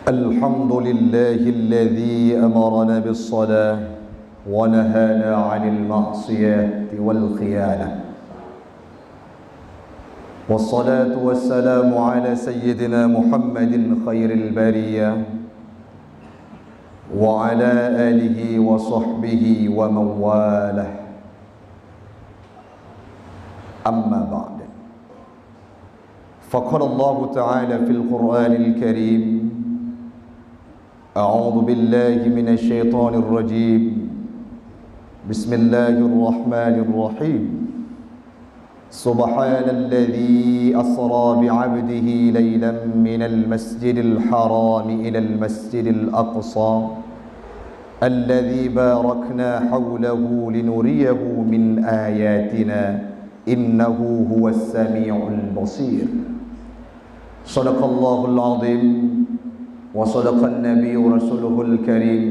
الحمد لله الذي أمرنا بالصلاة ونهانا عن المعصية والخيانة، والصلاة والسلام على سيدنا محمد خير البرية وعلى آله وصحبه ومن والاه. أما بعد، فقال الله تعالى في القرآن الكريم: أعوذ بالله من الشيطان الرجيم، بسم الله الرحمن الرحيم. سبحان الذي أسرى بعبده ليلا من المسجد الحرام إلى المسجد الأقصى الذي باركنا حوله لنريه من آياتنا إنه هو السميع البصير. صدق الله العظيم وصدق النبي رسوله الكريم،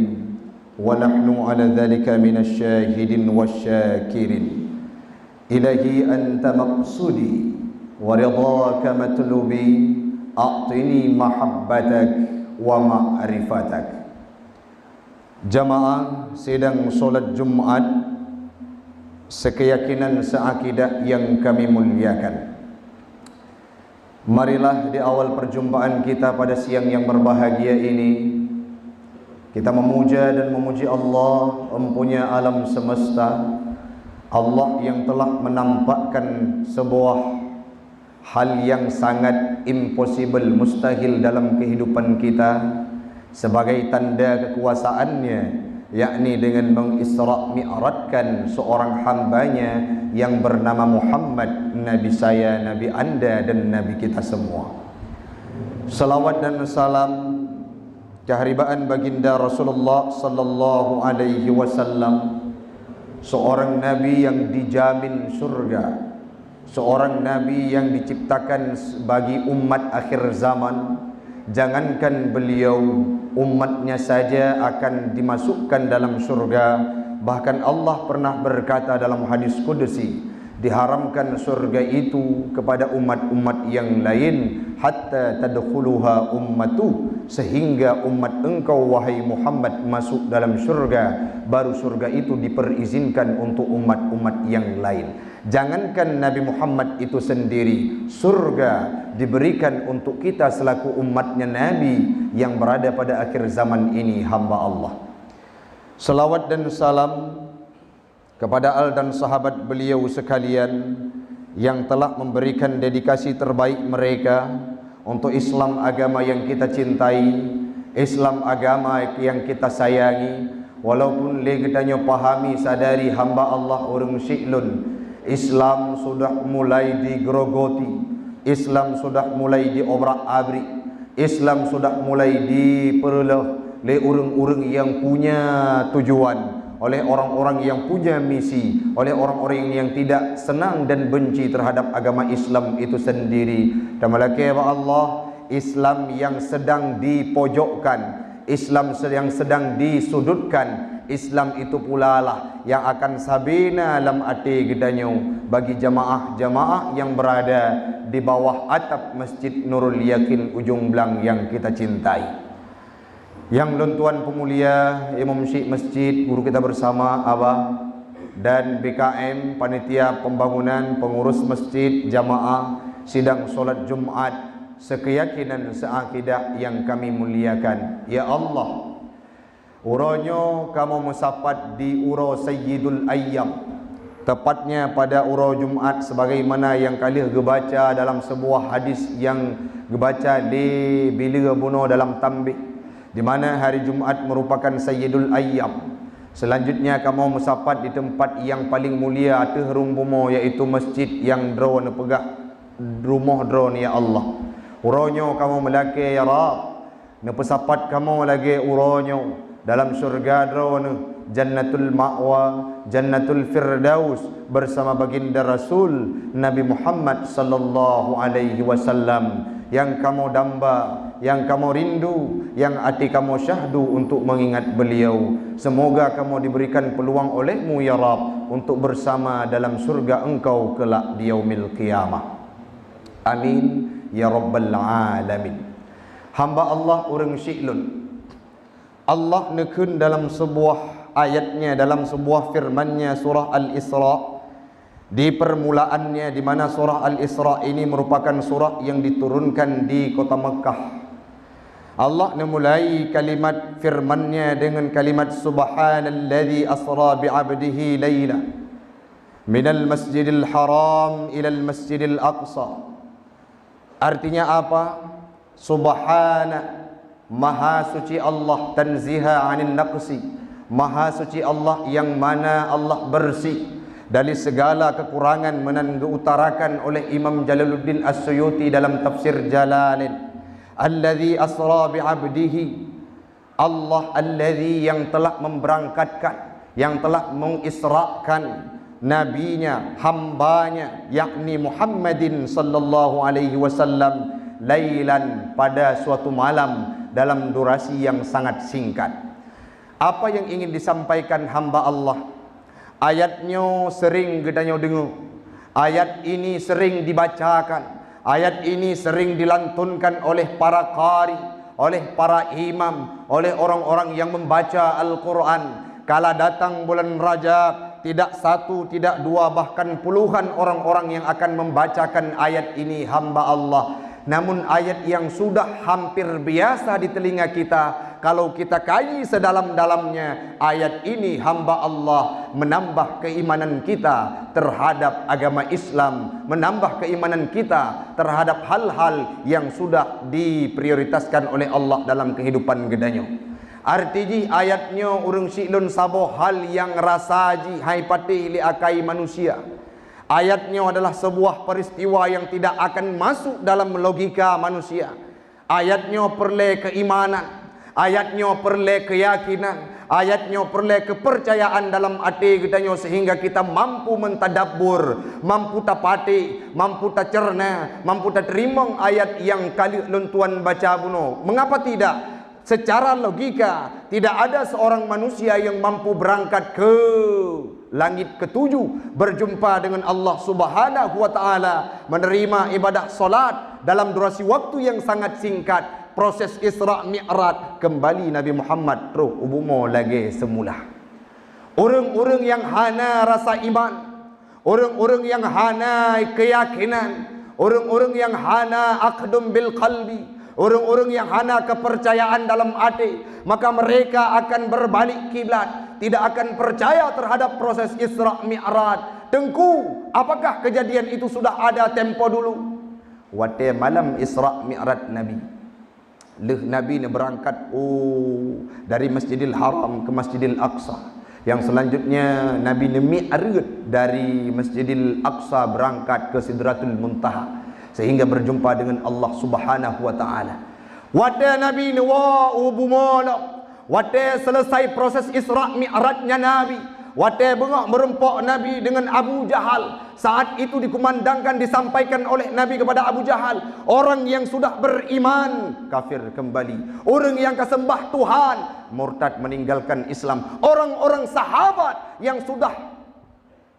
ونحن على ذلك من الشاهدين والشاكرين. إلهي أنت مقصودي ورضاك مطلوبي، أعطني محبتك ومعرفتك. Jamaah sedang solat Jumat sekeyakinan seakidah yang kami muliakan. Marilah di awal perjumpaan kita pada siang yang berbahagia ini, kita memuja dan memuji Allah, Empunya alam semesta, Allah yang telah menampakkan sebuah hal yang sangat impossible, mustahil dalam kehidupan kita sebagai tanda kekuasaannya, yakni dengan mengisra' mi'rajkan seorang hambanya yang bernama Muhammad, Nabi saya, Nabi anda dan Nabi kita semua. Salawat dan salam keharibaan baginda Rasulullah sallallahu alaihi wasallam, seorang nabi yang dijamin surga, seorang nabi yang diciptakan bagi umat akhir zaman. Jangankan beliau, umatnya saja akan dimasukkan dalam surga. Bahkan Allah pernah berkata dalam hadis qudsi, diharamkan surga itu kepada umat-umat yang lain hatta tadkhuluha ummatu, sehingga umat engkau wahai Muhammad masuk dalam surga, baru surga itu diperizinkan untuk umat-umat yang lain. Jangankan Nabi Muhammad itu sendiri, surga diberikan untuk kita selaku umatnya Nabi yang berada pada akhir zaman ini, hamba Allah. Salawat dan salam kepada al dan sahabat beliau sekalian yang telah memberikan dedikasi terbaik mereka untuk Islam, agama yang kita cintai, Islam agama yang kita sayangi. Walaupun legetanya pahami sadari hamba Allah orang syiklun, Islam sudah mulai digerogoti, Islam sudah mulai diobrak-abrik, Islam sudah mulai diperoleh oleh orang-orang yang punya tujuan, oleh orang-orang yang punya misi, oleh orang-orang yang tidak senang dan benci terhadap agama Islam itu sendiri. Dan malaikat Allah, Islam yang sedang dipojokkan, Islam yang sedang disudutkan, Islam itu pula lah yang akan sabina lam ati gedanyo bagi jamaah-jamaah yang berada di bawah atap Masjid Nurul Yakin Ujung Blang yang kita cintai. Yang Tuan Pemulia, Imam Syekh Masjid, guru kita bersama Abah, dan BKM, panitia pembangunan, pengurus masjid, jamaah sidang solat Jumat sekeyakinan seakidah yang kami muliakan. Ya Allah, uronyo kamu musapat di uro Sayyidul Ayyam, tepatnya pada uro Jumat, sebagaimana yang kali gebaca dalam sebuah hadis yang gebaca di bila buno dalam tambik, di mana hari Jumat merupakan Sayyidul Ayyam. Selanjutnya kamu musapat di tempat yang paling mulia atau rumbumo, yaitu masjid yang drone pegah rumah drone. Ya Allah, uronyo kamu melake ya Rab, nepesapat kamu lagi uronyo dalam surga drone Jannatul Ma'wa, Jannatul Firdaus bersama baginda Rasul Nabi Muhammad sallallahu alaihi wasallam yang kamu damba, yang kamu rindu, yang hati kamu syahdu untuk mengingat beliau. Semoga kamu diberikan peluang olehmu ya Rab untuk bersama dalam surga engkau kelak di yaumil qiyamah. Amin ya rabbal alamin. hamba Allah urang syi'lun. Allah nekun dalam sebuah ayatnya, dalam sebuah firmannya surah Al-Isra, di permulaannya, di mana surah Al-Isra ini merupakan surah yang diturunkan di kota Mekah. Allah memulai kalimat firmannya dengan kalimat subhanalladzi asra bi'abdihi laila minal masjidil haram ilal masjidil aqsa. Artinya apa? Subhana, maha suci Allah, tanziha anil naqsi, maha suci Allah yang mana Allah bersih dari segala kekurangan, menan diutarakan oleh Imam Jalaluddin As-Suyuti dalam tafsir Jalalain. Alladzi asra bi'abdihi, Allah alladzi yang telah memberangkatkan, yang telah mengisrakan nabinya, hambanya, yakni Muhammadin sallallahu alaihi wasallam, lailan, pada suatu malam dalam durasi yang sangat singkat. Apa yang ingin disampaikan hamba Allah? Ayatnya sering kita dengar, ayat ini sering dibacakan, ayat ini sering dilantunkan oleh para qari, oleh para imam, oleh orang-orang yang membaca Al-Quran. Kala datang bulan Rajab, tidak satu, tidak dua, bahkan puluhan orang-orang yang akan membacakan ayat ini hamba Allah. Namun ayat yang sudah hampir biasa di telinga kita, kalau kita kaji sedalam-dalamnya, ayat ini hamba Allah menambah keimanan kita terhadap agama Islam, menambah keimanan kita terhadap hal-hal yang sudah diprioritaskan oleh Allah dalam kehidupan gedanya. Artinya ayatnya urang silun sabo hal yang rasaji hai pati li akai manusia. Ayatnya adalah sebuah peristiwa yang tidak akan masuk dalam logika manusia. Ayatnya perle keimanan, ayatnya perle keyakinan, ayatnya perle kepercayaan dalam hati kita, sehingga kita mampu mentadabbur, mampu tapati, mampu tacerna, mampu terima ayat yang kali luntuan baca buno. Mengapa tidak? Secara logika, tidak ada seorang manusia yang mampu berangkat ke langit ketujuh, berjumpa dengan Allah Subhanahu wa ta'ala, menerima ibadah solat dalam durasi waktu yang sangat singkat. Proses Isra Mi'raj, kembali Nabi Muhammad terus ubumo lagi semula. Orang-orang yang hana rasa iman, orang-orang yang hana keyakinan, orang-orang yang hana aqdum bil qalbi, orang-orang yang hana kepercayaan dalam hati, maka mereka akan berbalik kiblat, tidak akan percaya terhadap proses Isra Mi'raj. Tengku, apakah kejadian itu sudah ada tempo dulu? Wate malam Isra Mi'raj Nabi, Nabi ni berangkat dari Masjidil Haram ke Masjidil Aqsa. Yang selanjutnya Nabi ni mi'raj dari Masjidil Aqsa berangkat ke Sidratul Muntaha, sehingga berjumpa dengan Allah Subhanahu wa ta'ala. Wada Nabi ni ubumala, wada selesai proses Isra Mi'rajnya Nabi, wada bengak merempok Nabi dengan Abu Jahal. Saat itu dikumandangkan, disampaikan oleh Nabi kepada Abu Jahal, orang yang sudah beriman kafir kembali, orang yang kesembah Tuhan murtad meninggalkan Islam, orang-orang sahabat yang sudah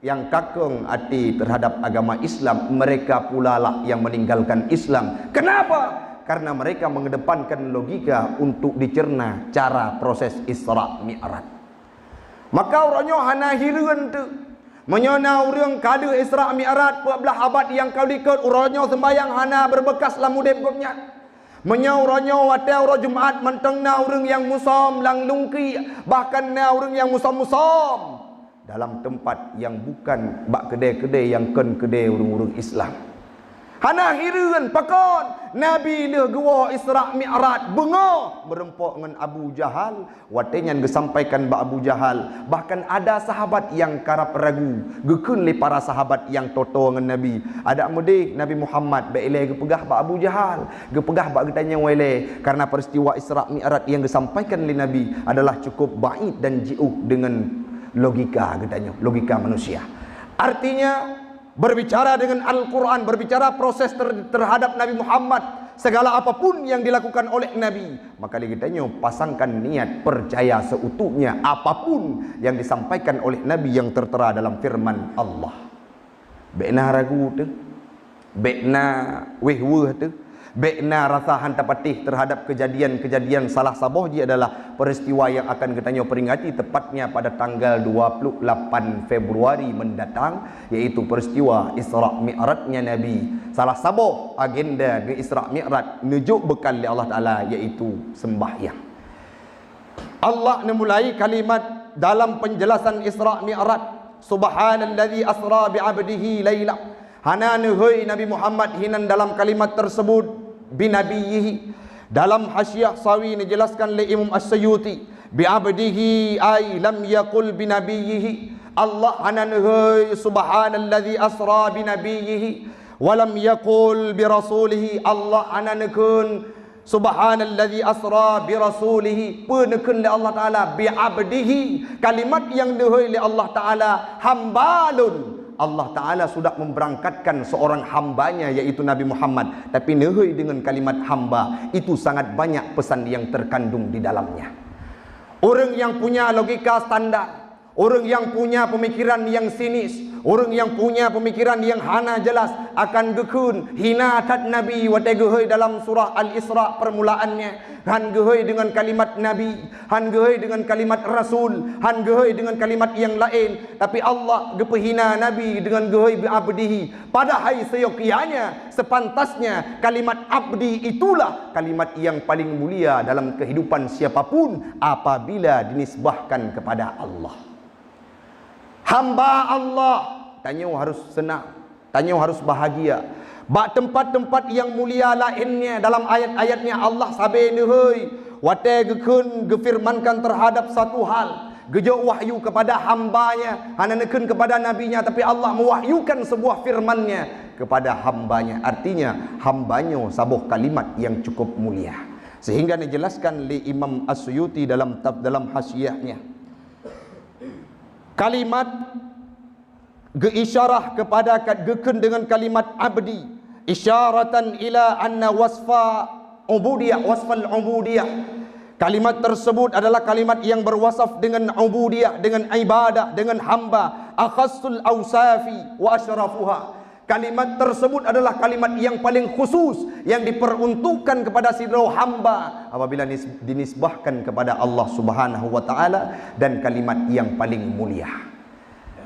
yang kakung hati terhadap agama Islam, mereka pula lah yang meninggalkan Islam. Kenapa? Karena mereka mengedepankan logika untuk dicerna cara proses Isra Mi'raj. Maka orangnya hana hiruan tu menyona urang kada Isra Mi'raj 14 abad yang kau dikut, orangnya sembayang hana berbekas lamu debgopnya. Menyau orangnya wata orang Jumaat menteng na urang yang musam lang lungki, bahkan na urang yang musam-musam dalam tempat yang bukan bak kedai-kedai yang ken kedai urang-urang Islam. Hana hiruan pakon Nabi le gua Isra Mi'raj bengo berempok dengan Abu Jahal, watenya disampaikan ba Abu Jahal. Bahkan ada sahabat yang karap ragu, gekun le para sahabat yang toto dengan Nabi. Ada mudik Nabi Muhammad ba ile gepegah ba Abu Jahal, gepegah ba getanya wele, karena peristiwa Isra Mi'raj yang disampaikan oleh Nabi adalah cukup baik dan jauh dengan logika katanya, logika manusia. Artinya berbicara dengan Al-Quran, berbicara proses terhadap Nabi Muhammad, segala apapun yang dilakukan oleh Nabi, maka kitanya pasangkan niat percaya seutuhnya apapun yang disampaikan oleh Nabi yang tertera dalam firman Allah. Bekna ragu tu, bekna wehweh tu, Bekna rasa hanta patih terhadap kejadian-kejadian salah saboh dia adalah peristiwa yang akan kita peringati tepatnya pada tanggal 28 Februari mendatang, yaitu peristiwa Isra' Mi'rajnya Nabi. Salah saboh agenda ke Isra' Mi'raj nujuk bekal oleh Allah Ta'ala, yaitu sembahyang. Allah memulai kalimat dalam penjelasan Isra' Mi'raj, Subhanallazi asra bi'abdihi laila. Hana nuhai Nabi Muhammad hinan dalam kalimat tersebut binabiyihi. Dalam hasyiah sawi dijelaskan oleh Imam As-Suyuti, bi'abdihi ay lam yaqul binabiyihi. Allah hana nuhai subhanallazi asra binabiyihi wa lam yaqul birasulihi. Allah hana nukun subhanallazi asra birasulihi, penekun oleh Allah Ta'ala bi'abdihi. Kalimat yang nuhai oleh Allah Ta'ala hambalun. Allah Ta'ala sudah memberangkatkan seorang hambanya, yaitu Nabi Muhammad. Tapi nehoi dengan kalimat hamba, itu sangat banyak pesan yang terkandung di dalamnya. Orang yang punya logika standar, orang yang punya pemikiran yang sinis, orang yang punya pemikiran yang hana jelas, akan gekun hina tat Nabi wa tegehoi dalam surah Al-Isra permulaannya. Han gehoi dengan kalimat Nabi, han gehoi dengan kalimat Rasul, han gehoi dengan kalimat yang lain. Tapi Allah gepehina Nabi dengan gehoi bi'abdihi. Padahal seyokianya, sepantasnya kalimat abdi itulah kalimat yang paling mulia dalam kehidupan siapapun apabila dinisbahkan kepada Allah. Hamba Allah, tanya harus senang, tanya harus bahagia. Bak tempat-tempat yang mulia lainnya dalam ayat-ayatnya Allah sabe nuhoi wate gekun gefirmankan terhadap satu hal, gejok wahyu kepada hambanya, hana nekun kepada nabinya, tapi Allah mewahyukan sebuah firmannya kepada hambanya. Artinya hambanya sabuh kalimat yang cukup mulia. Sehingga dijelaskan oleh Imam As-Suyuti dalam hasyiahnya, kalimat geisyarah kepada gekun dengan kalimat abdi, isyaratan ila anna wasfa ubudiyah, wasfal ubudiyah. Kalimat tersebut adalah kalimat yang berwasaf dengan ubudiyah, dengan ibadah, dengan hamba. Akhassul awsafi wa asyrafuha. Kalimat tersebut adalah kalimat yang paling khusus, yang diperuntukkan kepada sidro hamba apabila dinisbahkan kepada Allah Subhanahu wa Ta'ala, dan kalimat yang paling mulia.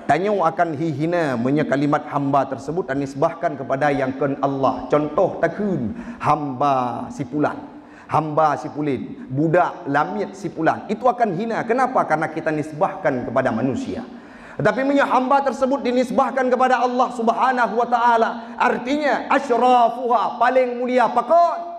Tanya akan hihina punya kalimat hamba tersebut dan nisbahkan kepada yang ken Allah. Contoh takun hamba sipulan, hamba sipulin, budak lamit sipulan, itu akan hina. Kenapa? Karena kita nisbahkan kepada manusia. Tetapi punya hamba tersebut dinisbahkan kepada Allah Subhanahu wa Ta'ala, artinya asyrafuha, paling mulia pakon.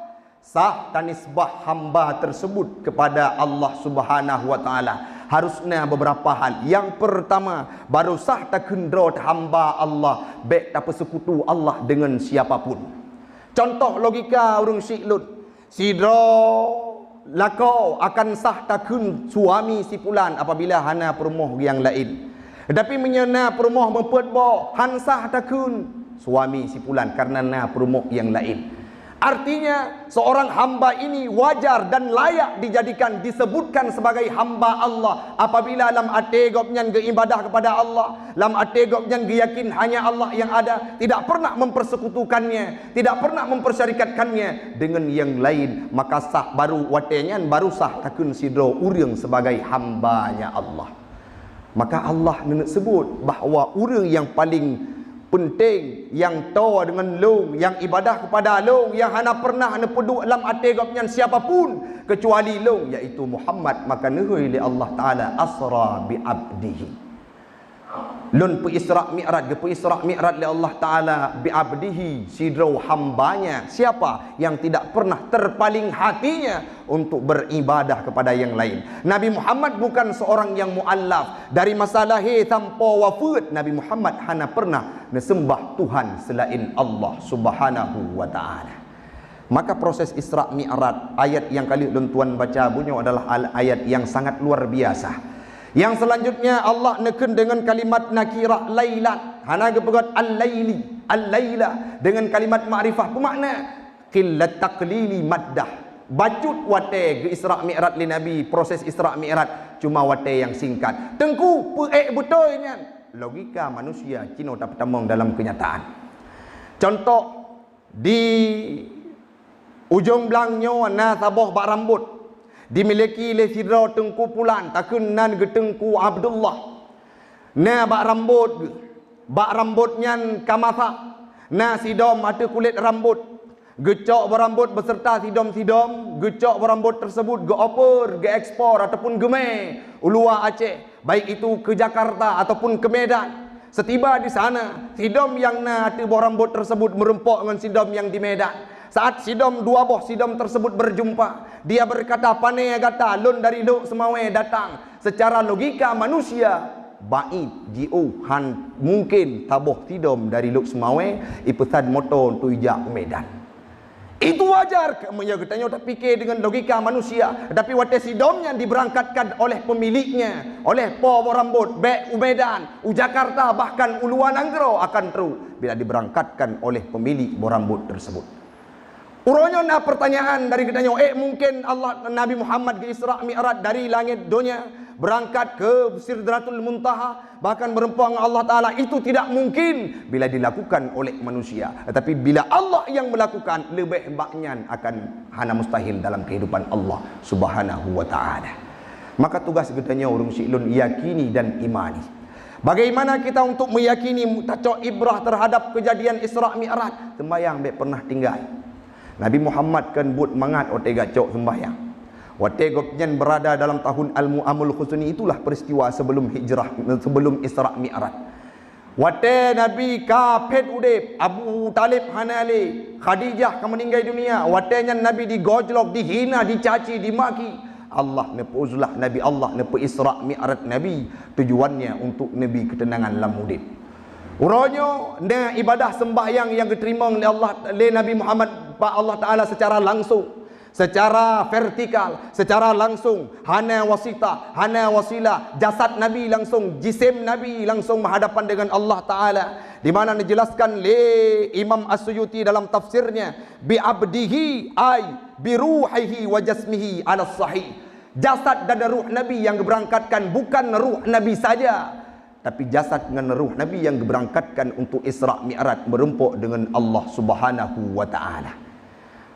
Sah tanisbah hamba tersebut kepada Allah Subhanahu wa Ta'ala harusnya beberapa hal. Yang pertama, baru sah takundro hamba Allah, baik tak persekutu Allah dengan siapapun. Contoh logika urang syiklun, sidro lakau akan sah takun suami sipulan apabila hana perumoh yang lain. Tapi menyena perumoh mempetbo han sah takun suami sipulan karena na perumoh yang lain. Artinya seorang hamba ini wajar dan layak dijadikan, disebutkan sebagai hamba Allah apabila lam ategopnya beribadah kepada Allah, lam ategopnya yakin hanya Allah yang ada, tidak pernah mempersekutukannya, tidak pernah mempersyarikatkannya dengan yang lain, maka sah baru watenya baru sah takun sidro urang sebagai hambanya Allah. Maka Allah sebut bahawa urang yang paling penting, yang tahu dengan long, yang ibadah kepada long, yang hana pernah hana peduk dalam ategopnya siapapun kecuali long, iaitu Muhammad. Maka nuhui li Allah Ta'ala asra bi abdihi. Lun pe Isra' Mi'raj, pe Isra' Mi'raj li Allah Ta'ala bi abdihi, sidro hambanya. Siapa yang tidak pernah terpaling hatinya untuk beribadah kepada yang lain. Nabi Muhammad bukan seorang yang mu'allaf. Dari masa lahir tanpa wafat, Nabi Muhammad hana pernah nesembah Tuhan selain Allah Subhanahu wa Ta'ala. Maka proses Isra' Mi'raj, ayat yang kali tuan baca bunyi adalah ayat yang sangat luar biasa. Yang selanjutnya Allah neken dengan kalimat nakirah lailan, hana gepegat al-laili, al-laila, dengan kalimat ma'rifah. Bermakna qillat taqlili maddah. Bacut wate ke Isra' Mi'raj li Nabi, proses Isra' Mi'raj cuma wate yang singkat. Tengku peek betulnya. Logika manusia cino tak pertamong dalam kenyataan. Contoh di ujung belangnya na sabah bak rambut dimiliki oleh sidra Tengku Pulan takun nan getengku Abdullah na bak rambutnya kamasa na sidom ada kulit rambut gecok berambut beserta sidom-sidom gecok berambut tersebut geoper geekspor ataupun geme ulua Aceh, baik itu ke Jakarta ataupun ke Medan. Setiba di sana, sidom yang na ada buah rambut tersebut merempok dengan sidom yang di Medan. Saat sidom dua buah sidom tersebut berjumpa, dia berkata, "Pane gata lun dari luk semawe datang." Secara logika manusia, baik jiu han mungkin tabuh sidom dari luk semawe ipesan motor tu ijak ke Medan. Itu wajar, kamu katanya tak fikir dengan logika manusia. Tapi waktu sidomnya diberangkatkan oleh pemiliknya, oleh po rambut, bek Medan, Jakarta, bahkan Uluan Anggro akan terus bila diberangkatkan oleh pemilik rambut tersebut. Uronya na pertanyaan dari katanya, mungkin Allah Nabi Muhammad ke Isra Mi'raj dari langit dunia berangkat ke Sidratul Muntaha, bahkan berempang Allah Ta'ala, itu tidak mungkin bila dilakukan oleh manusia. Tetapi bila Allah yang melakukan, lebih banyak akan hana mustahil dalam kehidupan Allah Subhanahu wa Ta'ala. Maka tugas kitanya urung syilun yakini dan imani. Bagaimana kita untuk meyakini mutacok ibrah terhadap kejadian Isra Mi'raj? Sembahyang be pernah tinggal. Nabi Muhammad kan buat mangat otega cok sembahyang. Waktu gopnyan berada dalam tahun Al-Mu'amul Khusuni, itulah peristiwa sebelum hijrah, sebelum Isra Mi'raj. Waktu Nabi kafet udip, Abu Talib hanali, Khadijah kamu meninggal dunia. Waktunya Nabi digojlok, dihina, dicaci, dimaki. Allah nepuzlah Nabi, Allah nepu Isra Mi'raj Nabi, tujuannya untuk Nabi ketenangan dalam hidup. Uranya na ibadah sembahyang yang diterima oleh Allah, oleh Nabi Muhammad Allah Ta'ala secara langsung, secara vertikal, secara langsung, hana wasita, hana wasilah, jasad Nabi langsung, jisim Nabi langsung berhadapan dengan Allah Ta'ala. Di mana dijelaskan oleh Imam As-Suyuti dalam tafsirnya, bi abdihi ay bi ruhihi wa jasmihi ala sahih. Jasad dan ruh Nabi yang diberangkatkan, bukan ruh Nabi saja, tapi jasad dengan ruh Nabi yang diberangkatkan untuk Isra Mi'raj, merempuk dengan Allah Subhanahu wa Ta'ala.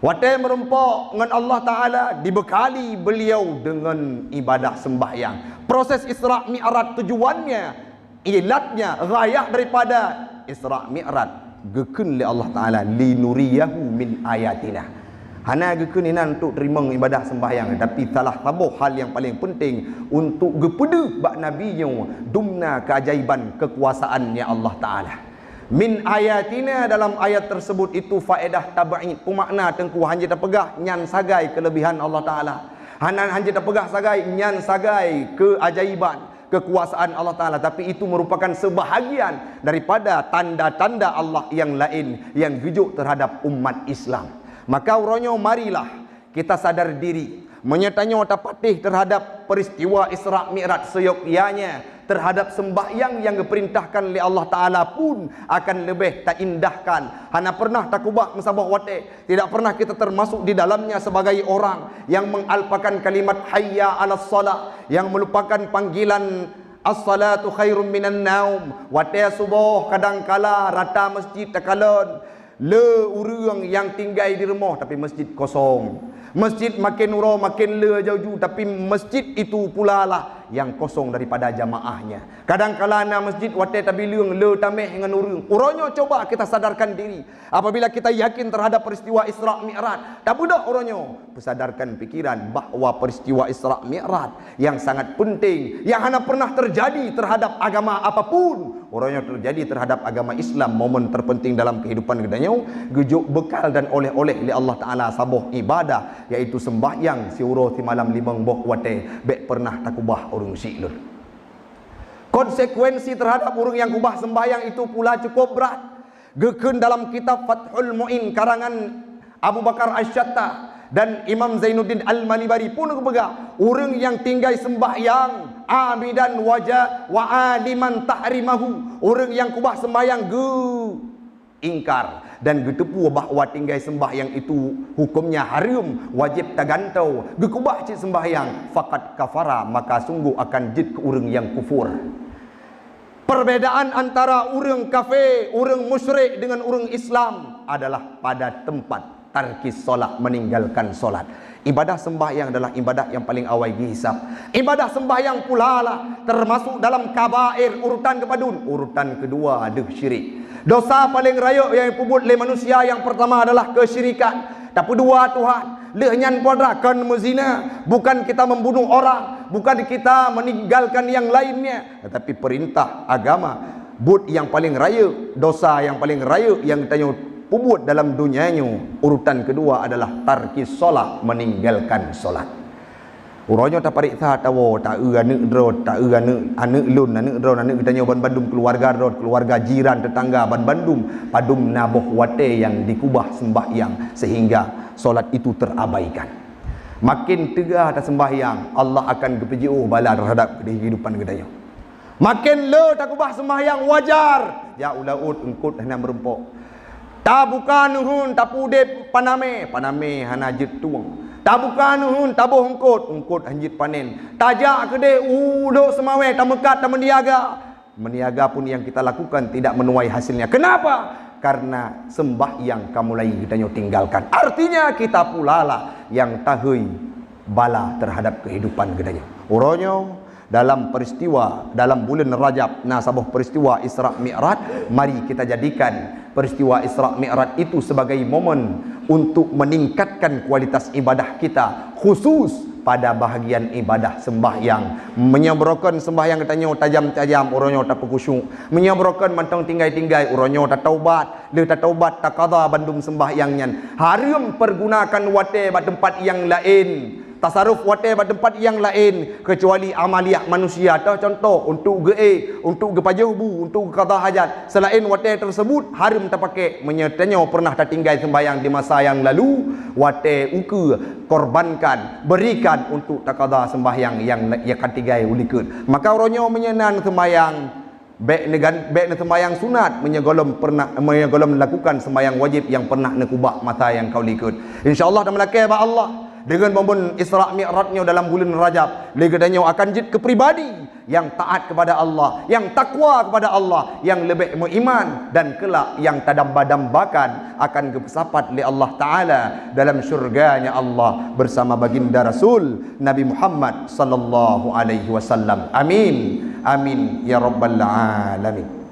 Waktu merempok dengan Allah Ta'ala, dibekali beliau dengan ibadah sembahyang. Proses Isra Mi'raj tujuannya, ilatnya, gayah daripada Isra Mi'raj, gekun oleh Allah Ta'ala, linuriyahu min ayatina. Hana gekun ini untuk terima ibadah sembahyang. Tapi salah satu hal yang paling penting, untuk gepedu bak Nabinya, dumna keajaiban kekuasaannya Allah Ta'ala. Min ayatina, dalam ayat tersebut itu faedah tabaid, pemakna tengku hanya terpegah nyan sagai kelebihan Allah Ta'ala, hanan hanya terpegah sagai nyan sagai keajaiban kekuasaan Allah Ta'ala. Tapi itu merupakan sebahagian daripada tanda-tanda Allah yang lain yang hidup terhadap umat Islam. Maka uronyo marilah kita sadar diri, menyertanya otak patih terhadap peristiwa Isra Mi'raj seyogyanya, terhadap sembahyang yang diperintahkan oleh Allah Ta'ala pun akan lebih tak indahkan. Hana pernah takubah mesabah wate, tidak pernah kita termasuk di dalamnya sebagai orang yang mengalpakan kalimat hayya 'alas salat, yang melupakan panggilan as-salatu khairum minan naum. Wate subuh kadangkala rata masjid takalon, le urang yang tinggal di rumah tapi masjid kosong. Masjid makin nuro makin le jauh, tapi masjid itu pula lah yang kosong daripada jamaahnya. Kadang-kala na masjid watai tabilung le tameh dengan urang. Uronyo coba kita sadarkan diri. Apabila kita yakin terhadap peristiwa Isra Mi'raj, tak budak uronyo sadarkan pikiran bahawa peristiwa Isra Mi'raj yang sangat penting, yang hanya pernah terjadi terhadap agama apapun, uronyo terjadi terhadap agama Islam. Momen terpenting dalam kehidupan gedanya, gejuk bekal dan oleh-oleh oleh Allah Ta'ala sabuh ibadah, yaitu sembahyang siuro ti malam limang boh wate bek pernah takubah urung silur. Konsekuensi terhadap urung yang kubah sembahyang itu pula cukup berat. Gekun dalam kitab Fathul Mu'in karangan Abu Bakar Asy-Syatta dan Imam Zainuddin Al-Malibari pun kebega, urung yang tinggal sembahyang amidan wajah wa aliman tahrimahu, urung yang kubah sembahyang ingkar dan getepu bahawa tinggal sembahyang itu hukumnya haram, wajib tagantau, gekubah cik sembahyang faqad kafara, maka sungguh akan jid ke urang yang kufur. Perbedaan antara urang kafir, urang musyrik dengan urang Islam adalah pada tempat tarkis solat, meninggalkan solat. Ibadah sembahyang adalah ibadah yang paling awal dihisap. Ibadah sembahyang pula lah termasuk dalam kabair, urutan kepadun. Urutan kedua ada syirik. Dosa paling raya yang pubut oleh manusia yang pertama adalah kesyirikan. Tak kedua Tuhan, lehnyan podrakan mezina, bukan kita membunuh orang, bukan kita meninggalkan yang lainnya, tetapi perintah agama. But yang paling raya, dosa yang paling raya yang tanya pubut dalam dunianya, urutan kedua adalah tarkis solat, meninggalkan solat. Urangnya tak parik sah tahu, tak anak drod, tak anak lun, anak drod, anak kita nyoban bandum keluarga drod, keluarga jiran tetangga ban bandum, padum naboh wate yang dikubah sembahyang sehingga solat itu terabaikan. Makin tegah tak sembahyang, Allah akan kepejiuh bala terhadap kehidupan kita. Makin le tak kubah sembahyang wajar, ya ulaut engkut hana merempok. Tak bukan nuhun tak pudep paname hana jet tuang. Tak bukan nuhun tabuh engkut hanjit panen. Tajak kede uduk semawe tak mekat tak meniaga. Meniaga pun yang kita lakukan tidak menuai hasilnya. Kenapa? Karena sembahyang kamu lagi kita tinggalkan. Artinya kita pula lah yang tahui bala terhadap kehidupan kita. Uronyo dalam peristiwa dalam bulan Rajab, sabah peristiwa Isra Mi'raj, mari kita jadikan peristiwa Isra Mi'raj itu sebagai momen untuk meningkatkan kualitas ibadah kita, khusus pada bahagian ibadah sembahyang. Menyabarakan sembahyang katanya tajam-tajam, uronyo tak khusyuk. Menyabarakan mantang tinggai-tinggai, uronyo tak taubat. Dia tak taubat tak qada bandum sembahyangnya. Haram pergunakan wate pada tempat yang lain. Tasaruf wate pada tempat yang lain kecuali amaliah manusia. Contoh untuk untuk gepajubu, untuk qada hajat. Selain wate tersebut haram tak pakai. Menyertanya pernah tak tinggal sembahyang di masa yang lalu, wate uku korbankan, berikan untuk tak qada sembahyang yang ketiga ulikut. Maka orangnya menyenan sembahyang baik sembahyang sunat, menyegolom melakukan sembahyang wajib yang pernah nekubah mata yang kau likut. InsyaAllah dan melakih ba Allah dengan momen Isra Mi'rajnya dalam bulan Rajab, legadanya akan jid ke pribadi yang taat kepada Allah, yang takwa kepada Allah, yang lebih beriman, dan kelak yang tadamba-dambakan akan kesapat oleh Allah Ta'ala dalam syurganya Allah bersama baginda Rasul Nabi Muhammad sallallahu alaihi wasallam. Amin. Amin ya rabbal alamin.